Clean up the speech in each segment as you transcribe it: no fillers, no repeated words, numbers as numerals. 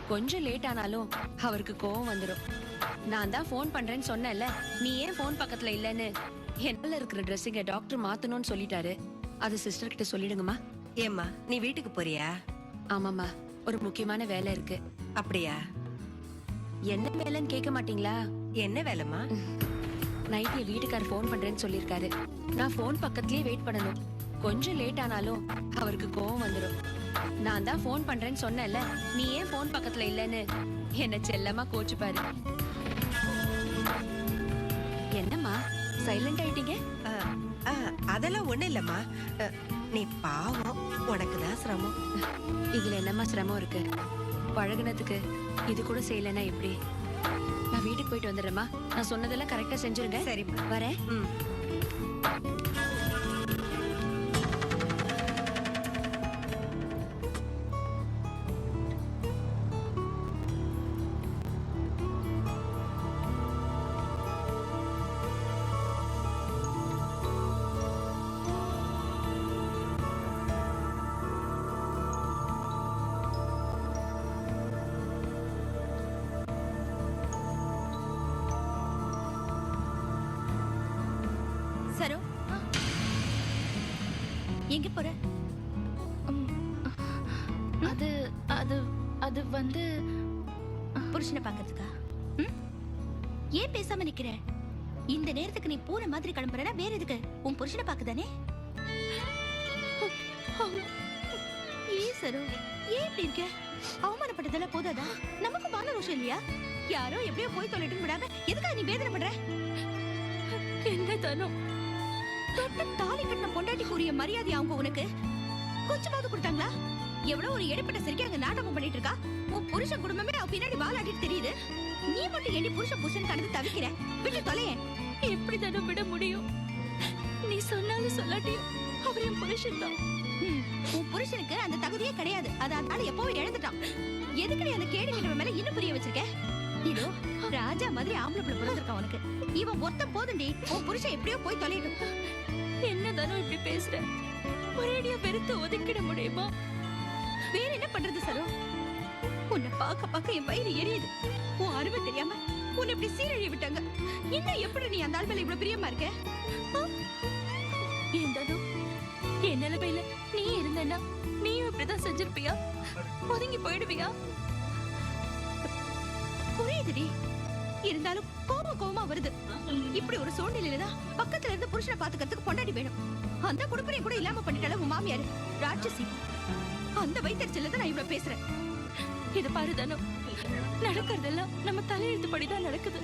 கொஞ்சம் லேட் ஆனாலும் அவருக்கு கோவம் வந்துடும். நான் தான் ஃபோன் பண்றேன்னு சொன்னேன்ல, நீ ஏன் ஃபோன் பக்கத்துல இல்லன்னு. என்னால இருக்கிற ட்ரெஸ்ஸிங்க டாக்டர் மாத்தணும்னு சொல்லிட்டாரு. அது சிஸ்டர் கிட்ட சொல்லிடுங்கம்மா. ஏம்மா நீ வீட்டுக்கு போறியா? ஆமாம்மா, ஒரு முக்கியமான வேலை இருக்கு. அப்படியா? என்ன வேலைன்னு கேட்க மாட்டீங்களா? என்ன வேலைமா? நைட் என் வீட்டுக்காரர் ஃபோன் பண்றேன்னு சொல்லியிருக்காரு. நான் ஃபோன் பக்கத்துலயே வெயிட் பண்ணணும். கொஞ்சம் லேட் ஆனாலும் அவருக்கு கோவம் வந்துடும். நான் தான் ஃபோன் பண்றேன்னு சொன்னேன்ல, நீ ஏன் ஃபோன் பக்கத்துல இல்லன்னு என்ன செல்லமா கோச்சுப்பாரு. என்னம்மா சைலண்ட் ஆயிட்டீங்க? அதெல்லாம் ஒண்ணு இல்லம்மா. நீ பாவம், உனக்குதான் சிரமம். இதுல என்னம்மா சிரமம் இருக்கு? பழகுனதுக்கு இது கூட செய்யலன்னா எப்படி? நான் வீட்டுக்கு போயிட்டு வந்துடுறேம்மா. நான் சொன்னதெல்லாம் கரெக்டா செஞ்சிருங்க. சரிம்மா, வரேன். சரோ, எங்க போற? அது அது அது வந்து புருஷனை பாக்கிறதுக்கா? ஏன் பேசாம நிக்கிற? இந்த நேரத்துக்கு நீ பூனை மாதிரி கிளம்புறனா வேற எதுக்கு? உன் புருஷனை பாக்குதானே? ஏன் சரோ, ஏன் இப்படி இருக்க? அவமானப்பட்டதெல்லாம் போதாதா? நமக்கு மான ரோஷம் இல்லையா? யாரோ எப்படியோ போய் தொலைட்டு விடாம எதுக்காக நீ வேதனை பண்ற? என்ன தானோ தொட்டு தாலி கட்டின பொண்டாட்டிக்குரிய மரியாதை அவங்க உனக்கு கொஞ்சமாவது கொடுத்தாங்களா? எவ்வளவு ஒரு எடுப்பட்ட சரிக்கு அங்க நாடகம் பண்ணிட்டு இருக்கா. உன் புருஷன் குடும்பமே அவ பின்னாடி வாலாட்டிட்டு தெரியுது. நீ மட்டும் எண்ணி புருஷன் கடந்து தவிக்கிற. விட்டு தொலையேன். எப்படி தானோ விட முடியும்? நீ சொன்னாலும் சொல்லாட்டியும் அவர் என் புருஷன் தான். உன் புருஷனுக்கு அந்த தகுதியே கிடையாது. அதனால எப்பவும் இழந்துட்டான். எதுக்கு நீ அந்த கேடு கிட்ட மேல இன்னும் புரிய வச்சிருக்க? இதோ ராஜா மாதிரி ஆம்பளை பிள்ளை பிறந்திருக்கான் உனக்கு. இவன் ஒத்த போதுண்டி. உன் புருஷன் எப்படியோ போய் தொலையட்டும். என்னதானோ இப்படி பேசுற? ஒரேடியா வெறுத்து ஒதுக்கிட முடியுமா? வேற என்ன பண்றது சரோ? உன்னை பார்க்க என் வயிறு எரியுது. உன் அருமை தெரியாம உன்னை இப்படி சீரழி விட்டாங்க. இன்னும் எப்படி நீ அந்த ஆள் மேல இவ்வளவு பிரியமா இருக்க? ஏந்தானோ என் நிலைமையில நீ இருந்தேன்னா நீயும் இப்படிதான் செஞ்சிருப்பியா? ஒதுங்கி போயிடுவியா? புரியுதுடி. இருந்தாலும் கோவமா வருது. இப்படி ஒரு சூழ்நிலையில தான் பக்கத்துல இருந்து புருஷனை பாத்துக்கிறதுக்கு பொண்டாடி வேணும். அந்த குடுப்பனை கூட இல்லாம பண்ணிட்டால உன் மாமியாரு ராட்சசி. அந்த வைத்தறிச்சல தான் நான் இவ்வளவு பேசுறேன். இது பாருதானோ, நடக்கிறதெல்லாம் நம்ம தலையெழுத்துப்படிதான் நடக்குது.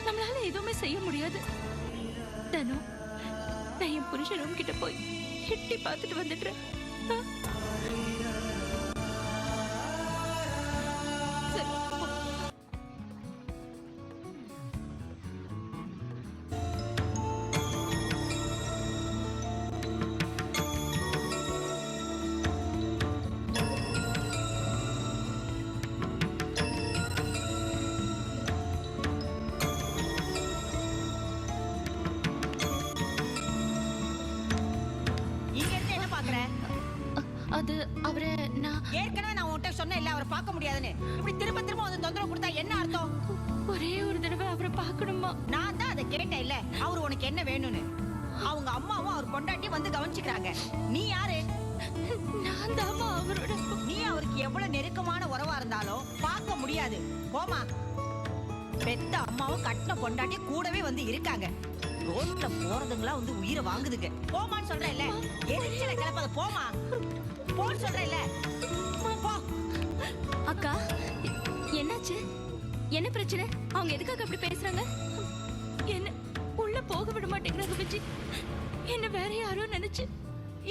நம்மளால எதுவுமே செய்ய முடியாது. தானோ, நான் என் புருஷன் ரூம் கிட்ட போய் எட்டி பார்த்துட்டு வந்துடுறேன். அது அவரை நான் ஏற்கனவே நான் உன்கிட்ட சொன்னேன் இல்ல, அவரை பார்க்க முடியாதுன்னு. இப்படி திரும்ப வந்து தொந்தரவு கொடுத்தா என்ன அர்த்தம்? ஒரே ஒரு தடவை அவரை பார்க்கணுமா? நான் தான் அதை கேட்டேன் இல்ல, அவர் உனக்கு என்ன வேணும்னு. அவங்க அம்மாவும் அவர் பொண்டாட்டி வந்து கவனிச்சுக்கிறாங்க. நீ யாரு? நான் தாமா அவரோட. நீ அவருக்கு எவ்வளவு நெருக்கமான உறவா இருந்தாலும் பார்க்க முடியாது. போமா. பெத்த அம்மாவும் கட்டின பொண்டாட்டி கூடவே வந்து இருக்காங்க. ரோட்ல போறதுங்களா வந்து உயிரை வாங்குதுங்க. போமான்னு சொல்றேன் இல்ல, எரிச்சல கிளப்பாத. போமா போன்னு சொல்றேன் இல்ல. போ. அக்கா, என்னாச்சு? என்ன பிரச்சனை? அவங்க எதுக்காக அப்படி பேசுறாங்க? என்ன உள்ள போக விட மாட்டேங்கிறாங்க விஜி. என்ன வேற யாரோ நினைச்சு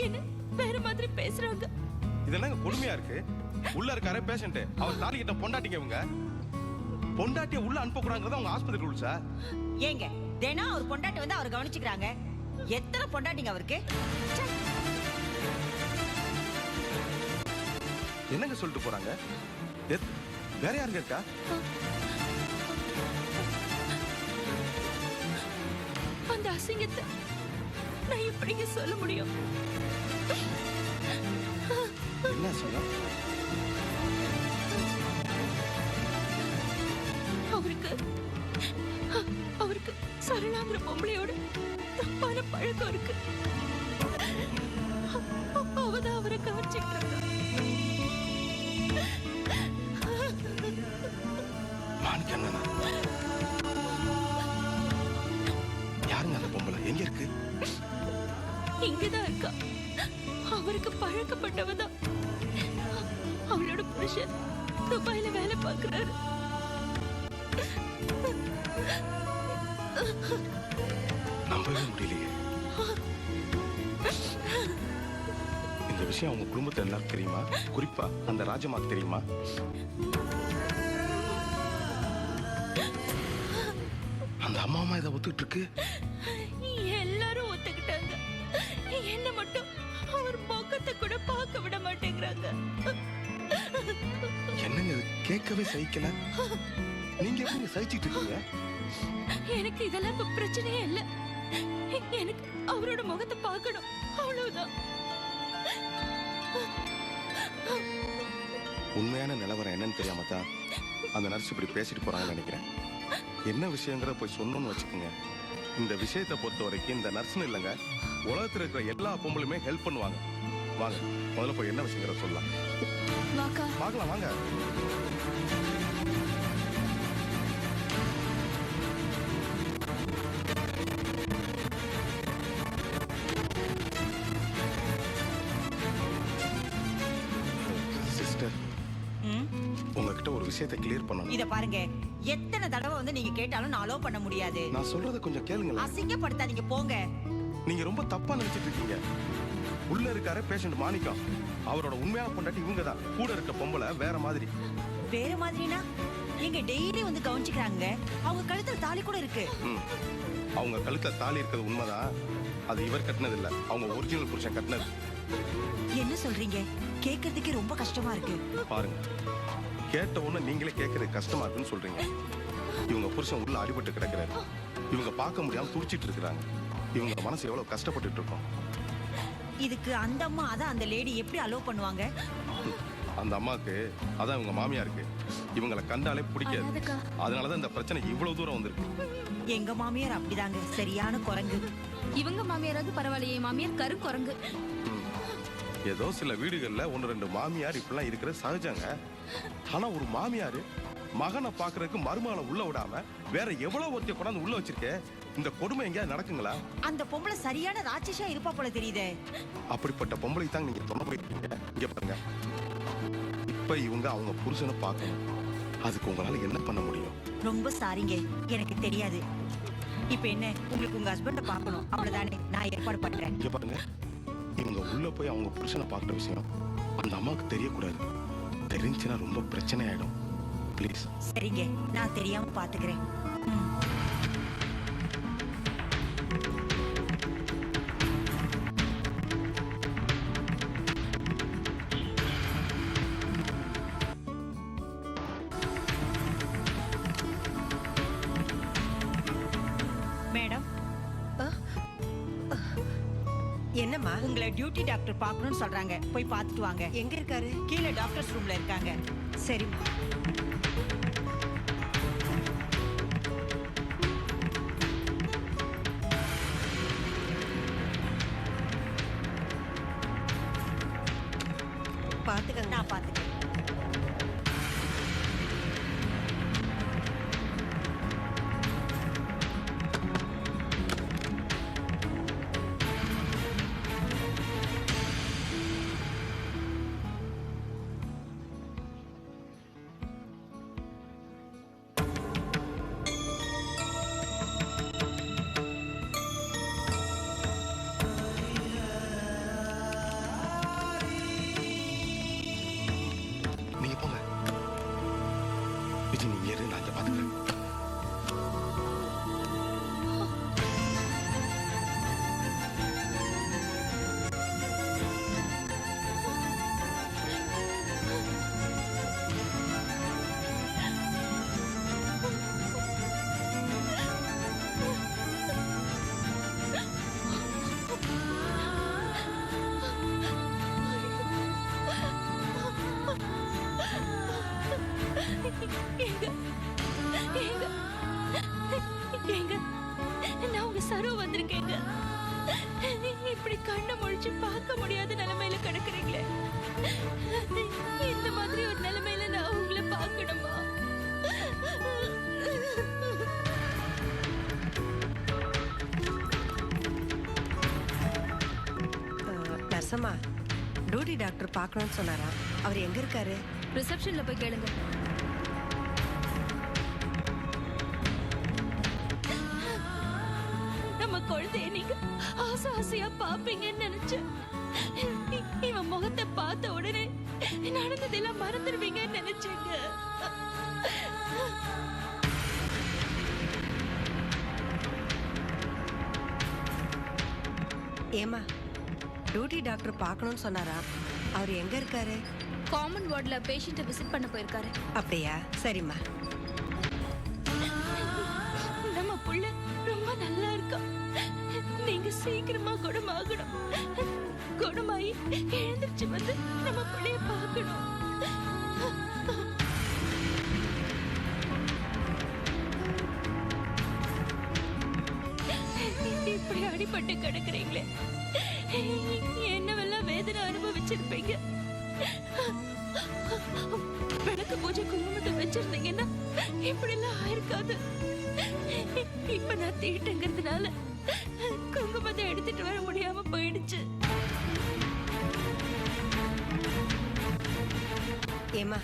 என்ன வேற மாதிரி பேசுறாங்க. இதெல்லாம் கொடுமையா இருக்கு. உள்ள இருக்காரே பேஷண்ட், அவர் தாலி கிட்ட பொண்டாட்டிங்க. இவங்க பொண்டாட்டிய உள்ள அனுப்ப கூடாங்கிறது அவங்க ஆஸ்பத்திரி ரூல்ஸா? ஏங்க தினம் அவர் பொண்டாட்டி வந்து அவர் கவனிச்சுக்கிறாங்க. எத்தனை பொண்டாட்டிங்க அவருக்கு? என்னங்க சொல்லிட்டு போறாங்க? வேற யாருங்க இருக்கா? அந்த அசிங்கத்தை நான் எப்படிங்க சொல்ல முடியும்? என்ன சொல்ல? அவருக்கு அவருக்கு சரளாங்கிற பொம்பளையோட தப்பான பழக்கம் இருக்கு. அவதான் அவரை கவனிச்சுட்டு இருக்கா. மாணிக்கண்ணனா யாருங்க அந்த பொம்பளை? எங்க இருக்கு? இங்கதான் இருக்கா. அவருக்கு பழக்கப்பட்டவதான். அவளோட புருஷன் துபாயில வேலை பார்க்கிறாரு. நம்பவே முடியலையே. இந்த விஷயம் அவங்க குடும்பத்தை எல்லாரும் தெரியுமா? குறிப்பா அந்த ராஜமாக்கு தெரியுமா? அந்த அம்மா இதை ஒத்துக்கிட்டு இருக்கு. எல்லாரும் ஒத்துக்கிட்டாங்க. என்ன மட்டும் அவர் முகத்தை கூட பார்க்க விட மாட்டேங்கிறாங்க. என்னங்க இது? கேட்கவே சகிக்கல. நீங்க எப்படி சகிச்சிட்டு இருக்கீங்க? எனக்கு இதெல்லாம் இப்ப பிரச்சனையே இல்ல. எனக்கு அவரோட முகத்தை பார்க்கணும், அவ்வளவுதான். உண்மையான நிலவரம் என்னன்னு தெரியாம தான் அந்த நர்ஸ் இப்படி பேசிட்டு போறாங்கன்னு நினைக்கிறேன். என்ன விஷயங்கிற போய் சொன்னோம்னு வச்சுக்கோங்க. இந்த விஷயத்தை பொறுத்த வரைக்கும் இந்த நர்ஸ்னு இல்லைங்க, உலகத்துல இருக்கிற எல்லா பொம்பளுமே ஹெல்ப் பண்ணுவாங்க. வாங்க முதல்ல போய் என்ன விஷயங்கிற சொல்லலாம். வாக்கா பார்க்கலாம் வாங்க. சிஸ்டர், ம்? உங்ககிட்ட ஒரு விஷயத்தை கிளியர் பண்ணணும். இத பாருங்க, எத்தனை தடவை வந்து நீங்க கேட்டாலும் நான் அலோவ் பண்ண முடியாது. நான் சொல்றதை கொஞ்சம் கேளுங்களேன். அசிங்கப்படுத்தாதீங்க, போங்க. நீங்க ரொம்ப தப்பா நினைச்சிட்டு இருக்கீங்க. உள்ள இருக்காரு பேஷண்ட் மாணிக்கம், அவரோட உண்மையான பொண்டாட்டி இவங்க தான். கூட இருக்க பொம்பளை வேற மாதிரி. வேற மாதிரினா எங்க டெய்லி வந்து கவனிச்சுக்கிறாங்க. அவங்க கழுத்துல தாலி கூட இருக்கு. ம். அவங்க கழுத்துல தாலி இருக்கிறது உண்மைதான். அது இவர் கட்டினது இல்ல, அவங்க ஒரிஜினல் புருஷன் கட்டினது. என்ன சொல்றீங்க? கேட்கறதுக்கே ரொம்ப கஷ்டமா இருக்கு. பாருங்க, கேட்ட உடனே நீங்களே கேட்கறது கஷ்டமா இருக்குன்னு சொல்றீங்க. இவங்க புருஷன் உள்ள அடிபட்டு கிடக்குறாரு. இவங்க பார்க்க முடியாம துடிச்சிட்டு இருக்கிறாங்க. இவங்க மனசு எவ்வளவு கஷ்டப்பட்டுட்டு இருக்கோம். இதுக்கு அந்த அம்மா அதான் அந்த லேடி எப்படி அலோவ் பண்ணுவாங்க? அந்த அம்மாக்கு அதான் இவங்க மாமியாருக்கு இவங்களை கண்டாலே பிடிக்காது. அதனாலதான் இந்த பிரச்சனை இவ்வளவு தூரம் வந்திருக்கு. எங்க மாமியார் அப்படிதாங்க, சரியான குரங்கு. இவங்க மாமியாராவது பரவாயில்லையே, மாமியார் கரு குரங்கு. ஏதோ சில வீடுகள்ல ஒன்னு ரெண்டு மாமியார் இப்படிலாம் இருக்கிறது சகஜங்க. ஆனா ஒரு மாமியாரு மகனை பாக்குறதுக்கு மருமகளை உள்ள விடாம வேற எவ்வளவு ஒருத்தைய கொண்டாந்து உள்ள வச்சிருக்கே. இந்த கொடுமை எங்கேயாவது நடக்குங்களா? அந்த பொம்பளை சரியான ராட்சசா இருப்பா போல தெரியுதே. அப்படிப்பட்ட பொம்பளை தான் நீங்க தொலை போயிருக்கீங்க. இங்க பாருங்க, இப்ப இவங்க அவங்க புருஷனை பார்க்கணும். அதுக்கு உங்களால என்ன பண்ண முடியும்? ரொம்ப சாரிங்க, எனக்கு தெரியாது. இப்ப என்ன, உங்களுக்கு உங்க ஹஸ்பண்ட பார்க்கணும், அவ்வளவுதானே? நான் ஏற்பாடு பண்றேன். இங்க பாருங்க, இவங்க உள்ள போய் அவங்க புருஷனை பார்க்குற விஷயம் அந்த அம்மாவுக்கு தெரியக்கூடாது. தெரிஞ்சுன்னா ரொம்ப பிரச்சனை ஆயிடும். ப்ளீஸ். சரிங்க, நான் தெரியாம பாத்துக்கிறேன். ம். மேடம், என்னம்மா? உங்களை டியூட்டி டாக்டர் பார்க்கணும்னு சொல்றாங்க, போய் பார்த்துட்டு வாங்க. எங்க இருக்காரு? கீழே டாக்டர்ஸ் ரூம்ல இருக்காங்க. சரிம்மா. பாத்துக்கங்க. நான் பார்த்துக்கிறேன். நீங்க போங்க. விஜய், நீங்க ஏறு, நான் இங்க பாத்துக்கிறேன். எங்க சரோ வந்திருக்கேங்க. இப்படி கண்ணை முழிச்சு பார்க்க முடியாத நிலைமையில கிடக்குறீங்களே. இந்த மாதிரி ஒரு நிலைமையில நான் உங்களை பார்க்கணுமா? நர்சம்மா, டியூட்டி டாக்டர் பார்க்கணும்னு சொன்னாரா? அவர் எங்க இருக்காரு? ரிசப்ஷன்ல போய் கேளுங்க. நம்ம குழந்தைய நீங்க ஆசை ஆசையா பாப்பீங்கன்னு நினைச்சேன். இவன் முகத்தை பார்த்த உடனே நடந்ததெல்லாம் மறந்துடுவீங்கன்னு நினைச்சேங்க. ஏமா, டியூட்டி டாக்டர் பார்க்கணும்னு சொன்னாரா? அவர் எங்க இருக்காரு? காமன் வார்டுல பேஷண்ட்டை விசிட் பண்ண போயிருக்காரு. அப்படியா? சரிம்மா. நம்ம புள்ள ரொம்ப நல்லா இருக்கா. நீங்க சீக்கிரமா குணமாகணும். குணமாயி எழுந்திருச்சு வந்து நம்ம புள்ளைய பார்க்கணும். இப்படி அடிபட்டு கிடக்குறீங்களே, என்னவெல்லாம் வேதனை அனுபவிச்சிருப்பீங்க. விளக்கு பூஜை குங்குமத்தை வச்சிருந்தீங்கன்னா இப்படி எல்லாம் ஆயிருக்காது. இப்ப நான் தீட்டுங்கிறதுனால குங்குமத்தை எடுத்துட்டு வர முடியாம போயிடுச்சு. ஏமா,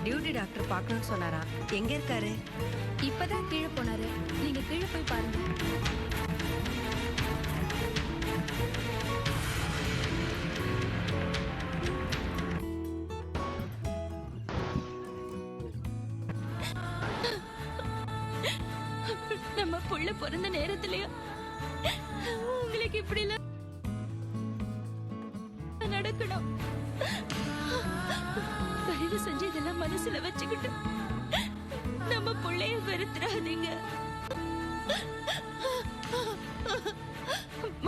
டியூட்டி டாக்டர் பார்க்கணும்னு சொன்னாரா? எங்க இருக்காரு? இப்பதான் கீழே போனாரு. நீங்க கீழே போய் பாருங்க. நம்ம புள்ள பிறந்த நேரத்திலயா உங்களுக்கு இப்படி எல்லாம் நடக்கணும்? தயவு செஞ்சு இதெல்லாம் மனசுல வச்சுக்கிட்டு நம்ம புள்ளைய வெறுத்துறாதீங்க.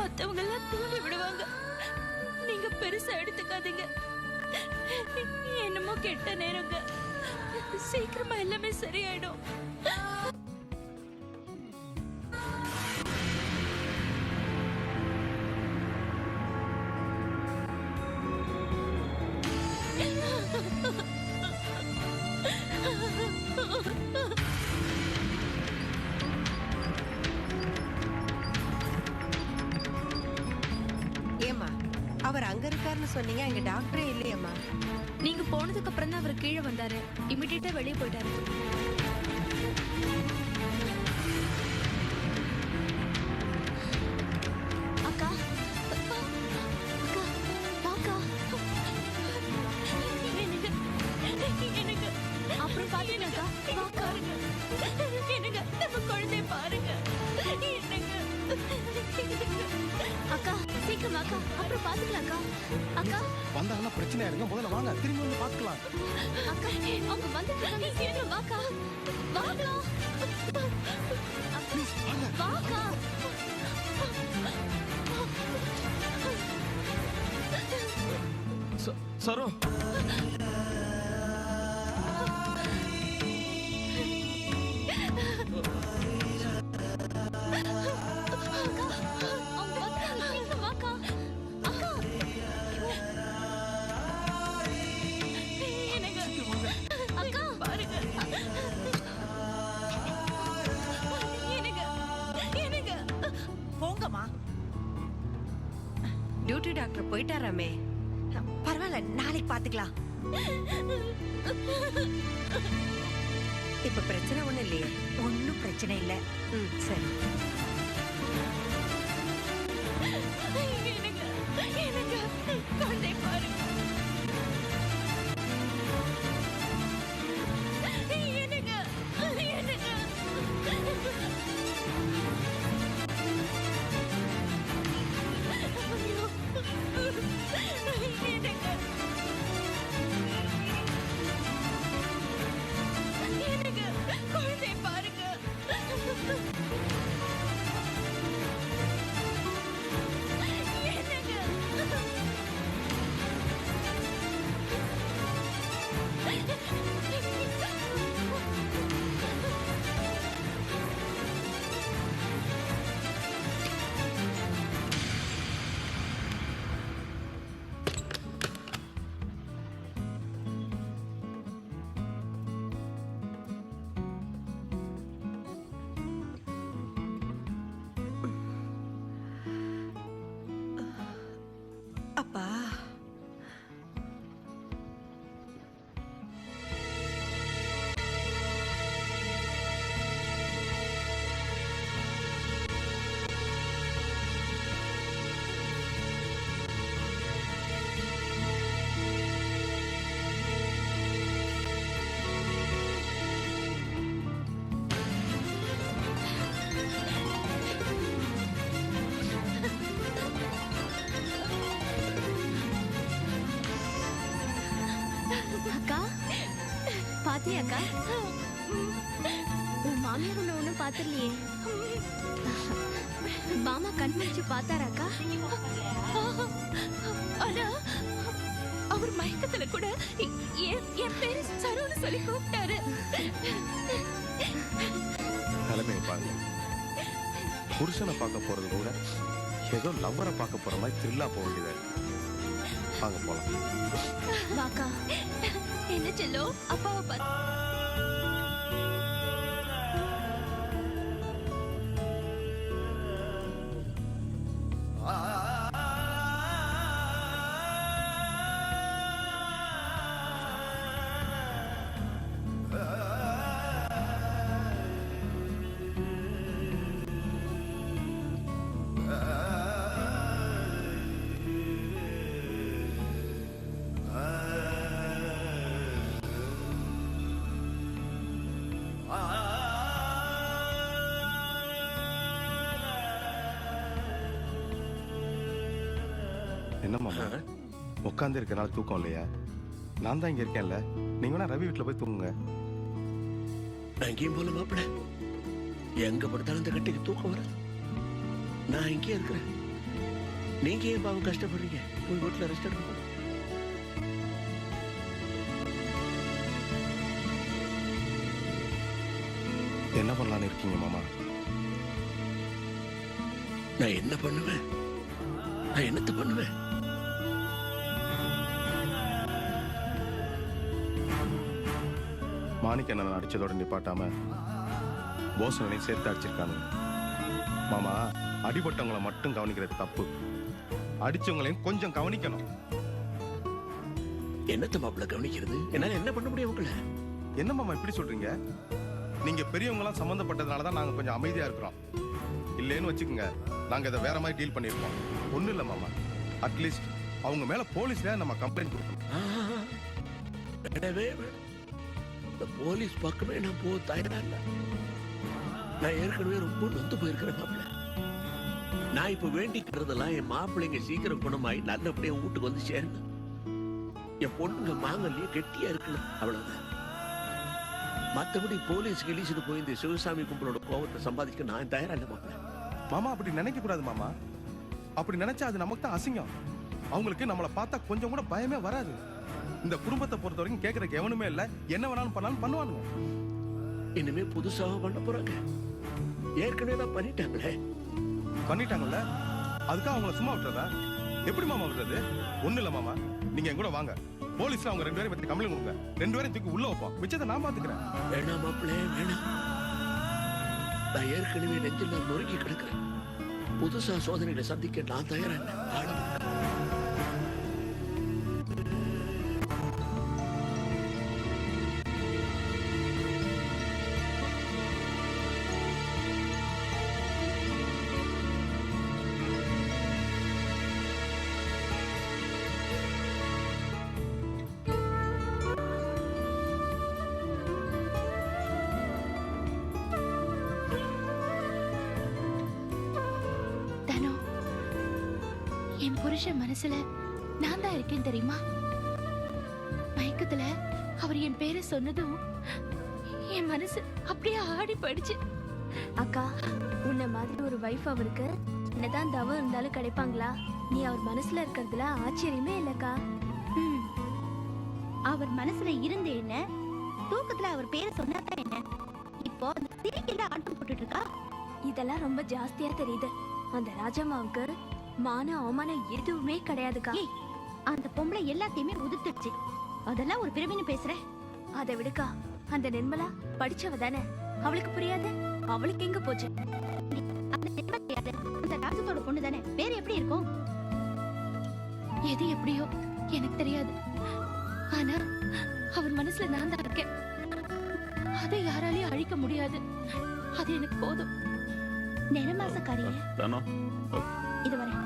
மத்தவங்க எல்லாம் தூண்டி விடுவாங்க, நீங்க பெருசா எடுத்துக்காதீங்க. என்னமோ கெட்ட நேரங்க, சீக்கிரமா எல்லாமே சரியாயிடும். ஏமா, அவர் அங்க இருக்காருன்னு சொன்னீங்க, அங்க டாக்டரே இல்லையம்மா. நீங்க போனதுக்கு அப்புறம் தான் அவர் கீழே வந்தாரு. இமிடியேட்டா வெளியே போயிட்டாரு. அக்கா, அக்கா, வாக்கா. எனக்கு அப்புறம் பாத்தீங்கன்னாக்கா, வாக்கா. எனக்கு நம்ம குழந்தைய பாருங்க. எனக்கு அக்கா, சீக்கிரம் வாக்கா, அப்புறம் பாத்துக்கலாம்க்கா. அக்கா, வந்தாங்கன்னா பிரச்சனை இருங்க, முதல்ல வாங்க, திரும்பி வந்து பார்க்கலாம். அக்கா, அவங்க வந்துட்டாங்க, சீக்கிரம் வாக்கா. வாக்கா, வாக்கா. சரோ, அவங்க வந்துட்டாங்க, சீக்கிரம் வாக்கா. அக்கா, எனக்கு அக்கா பாருங்க. எனக்கு போங்கம்மா. டியூட்டி டாக்டர் போயிட்டாராமே. பரவாயில்ல, நாளைக்கு பாத்துக்கலாம். இப்ப பிரச்சனை ஒண்ணு இல்லையே? ஒன்னும் பிரச்சனை இல்ல. சரி. எனக்கு குழந்தை பாருங்க. குழந்தை பாருங்க. உன் மாமியார் உன்னை ஒண்ணும் பாத்துடலையே. மாமா கண் முடிச்சு பார்த்தாராக்கா? ஆனா அவர் மயக்கத்துல கூட என் பேரு சருன்னு சொல்லி கூப்பிட்டாரு. நிலைமையை பாருங்க. புருஷனை பார்க்க போறது கூட ஏதோ லவ்வரை பார்க்க போற மாதிரி த்ரில்லா போக வேண்டியதா இருக்கு. வாங்க போலாம். வாக்கா. என்ன செல்லோ அப்பாவை பார்த்து என்ன மாமா உட்காந்து இருக்கனால தூக்கம் இல்லையா? நான் தான் இங்க இருக்கேன்ல, நீங்க வேணா ரவி வீட்டுல போய் தூங்குங்க. அங்கேயும் போல மாப்பிட, எங்க படுத்தாலும் இந்த கட்டிக்கு தூக்கம் வராது. நான் இங்கே இருக்கிறேன். நீங்க ஏன் பாவம் கஷ்டப்படுறீங்க? போய் வீட்டுல ரெஸ்ட் எடுக்க போங்க. என்ன பண்ணலான்னு இருக்கீங்க மாமா? நான் என்ன பண்ணுவேன்? நான் என்னத்த பண்ணுவேன்? மாணிக்க அண்ணன் அடிச்சதோட நிப்பாட்டாம போசனையும் சேர்த்து அடிச்சிருக்கானுங்க. மாமா, அடிபட்டவங்களை மட்டும் கவனிக்கிறது தப்பு, அடிச்சவங்களையும் கொஞ்சம் கவனிக்கணும். என்னத்த மாப்பிள்ள கவனிக்கிறது? என்னால என்ன பண்ண முடியும் உங்களை? என்ன மாமா இப்படி சொல்றீங்க? நீங்க பெரியவங்களாம் சம்பந்தப்பட்டதுனால தான் நாங்க கொஞ்சம் அமைதியா இருக்கிறோம். இல்லைன்னு வச்சுக்கோங்க, நாங்க இதை வேற மாதிரி டீல் பண்ணிருக்கோம். ஒண்ணும் இல்ல மாமா, அட்லீஸ்ட் அவங்க மேல போலீஸ்ல நம்ம கம்ப்ளைண்ட் கொடுக்கணும். வேணவே வேணும். இந்த போலீஸ் பக்கமே நான் போக தயாரா இல்ல. நான் ஏற்கனவே ரொம்ப நொந்து போயிருக்கிறேன் மாப்பிள்ள. நான் இப்ப வேண்டிக்கிறதெல்லாம் என் மாப்பிள்ளைங்க சீக்கிரம் குணமாயி நல்லபடியா வீட்டுக்கு வந்து சேரணும். என் பொண்ணுங்க மாங்கல்லையே கெட்டியா இருக்கணும், அவ்வளவுதான். மத்தபடி போலீஸ் கிளீஸுக்கு போய் இந்த சிவசாமி கும்பலோட கோவத்தை சம்பாதிக்க நான் தயாரா இல்ல மாப்பிள்ள. மாமா அப்படி நினைக்க கூடாது மாமா. அப்படி நினைச்சா அது நமக்கு தான் அசிங்கம். அவங்களுக்கு நம்மளை பார்த்தா கொஞ்சம் கூட பயமே வராது. இந்த குடும்பத்தை பொறுத்த வரைக்கும் கேட்கறதுக்கு எவனுமே இல்ல, என்ன வேணாலும் பண்ணாலும் பண்ணுவானுங்க. இனிமே புதுசாக பண்ண போறாங்க. ஏற்கனவே தான் பண்ணிட்டாங்களே. பண்ணிட்டாங்கல்ல, அதுக்காக அவங்கள சும்மா விட்டுறதா? எப்படி மாமா விட்டுறது? ஒண்ணு இல்ல மாமா, நீங்க என் கூட வாங்க. போலீஸ்ல அவங்க 2 பேரையும் பத்தி கம்ப்ளைண்ட் கொடுங்க. 2 பேரையும் தூக்கி உள்ள வைப்போம், மிச்சத்தை நான் பாத்துக்கிறேன். வேணாம் மாப்பிள்ளே, வேணாம். நான் ஏற்கனவே நெஞ்சில் நொறுக்கி கிடக்கிறேன். புதுசா சோதனைகளை சந்திக்க நான் தயாரா இல்லை. என் புருஷன் மனசுல நான் தான் இருக்கேன் தெரியுமா? மயக்கத்துல அவர் என் பேரை சொன்னதும் என் மனசு அப்படியே ஆடி போயிடுச்சு. அக்கா, உன்ன மாதிரி ஒரு வைஃப் அவருக்கு என்னதான் தவம் இருந்தாலும் கிடைப்பாங்களா? நீ அவர் மனசுல இருக்கிறதுல ஆச்சரியமே இல்லக்கா. அவர் மனசுல இருந்து என்ன, தூக்கத்துல அவர் பேரை சொன்னாதான் என்ன? இப்போ அந்த திரிக்கில ஆட்டம் போட்டுட்டு இருக்கா. இதெல்லாம் ரொம்ப ஜாஸ்தியா தெரியுது. அந்த ராஜம்மாவுக்கு மான அவமானம் எதுவுமே கிடையாதுக்கா. அந்த பொம்பளை எல்லாத்தையுமே உதிர்த்துடுச்சு. அதெல்லாம் ஒரு பிறவின்னு பேசுற. அதை விடுக்கா, அந்த நிர்மலா படிச்சவ தானே, அவளுக்கு புரியாது. அவளுக்கு எங்க போச்சு? அந்த நிர்மலா யாரு? அந்த ராஜத்தோட பொண்ணு தானே. பேர் எப்படி இருக்கும்? எது எப்படியோ எனக்கு தெரியாது. ஆனா அவர் மனசுல நான் தான் இருக்கேன். அதை யாராலையும் அழிக்க முடியாது. அது எனக்கு போதும். நிறமாசக்காரியே, இது வரேன்.